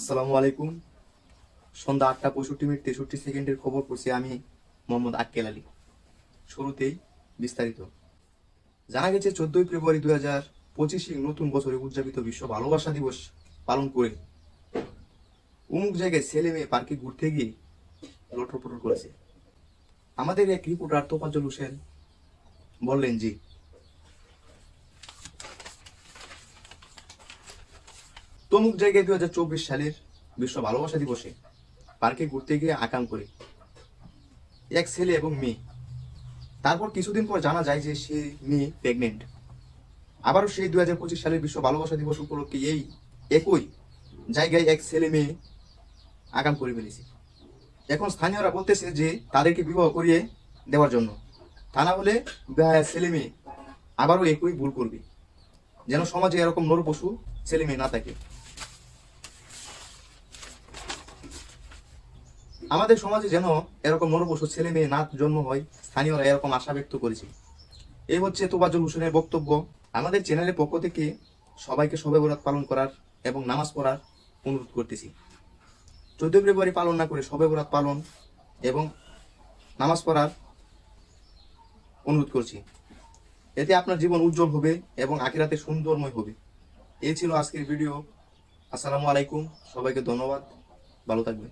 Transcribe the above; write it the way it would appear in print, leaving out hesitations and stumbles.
আসসালামু আলাইকুম। সন্ধ্যা 8:65 মিনিট 63 সেকেন্ডের খবর পড়ছি আমি, মোহাম্মদ আক্কেল আলী। শুরুতেই বিস্তারিত। জানা গেছে 14ই ফেব্রুয়ারি 2025 নতুন বছরে উদযাপিত বিশ্ব ভালোবাসা দিবস পালন করে অমুক জায়গায় ছেলে মেয়ে পার্কে ঘুরতে গিয়ে লটরপটর করেছে। আমাদের এক রিপোর্টার তোফাজ্জল হোসেন বললেন, জি, তমুক জায়গায় 2024 সালের বিশ্ব ভালোবাসা দিবসে পার্কে ঘুরতে গিয়ে আকাম করে এক ছেলে এবং মেয়ে। তারপর কিছুদিন পর জানা যায় যে সে মেয়ে প্রেগনেন্ট। আবারও সেই 2025 সালের বিশ্ব ভালোবাসা দিবস উপলক্ষে এই একই জায়গায় এক ছেলে মেয়ে আকাম করে ফেলেছে। এখন স্থানীয়রা বলতেছে যে তাদেরকে বিবাহ করিয়ে দেওয়ার জন্য, তা না হলে ছেলে মেয়ে আবারও একই ভুল করবে, যেন সমাজে এরকম নরপশু ছেলে মেয়ে না থাকে। আমাদের সমাজে যেন এরকম নরপশু ছেলে মেয়ে না জন্ম হয়, স্থানীয়রা এরকম আশা ব্যক্ত করেছে। এই হচ্ছে তোফাজ্জল হোসেনের বক্তব্য। আমাদের চ্যানেলের পক্ষ থেকে সবাইকে শবে বরাত পালন করার এবং নামাজ পড়ার অনুরোধ করতেছি। 14 ফেব্রুয়ারি পালন না করে শবে বরাত পালন এবং নামাজ পড়ার অনুরোধ করছি। এতে আপনার জীবন উজ্জ্বল হবে এবং আখিরাতে সুন্দরময় হবে। এই ছিল আজকের ভিডিও। আসসালামু আলাইকুম, সবাইকে ধন্যবাদ, ভালো থাকবেন।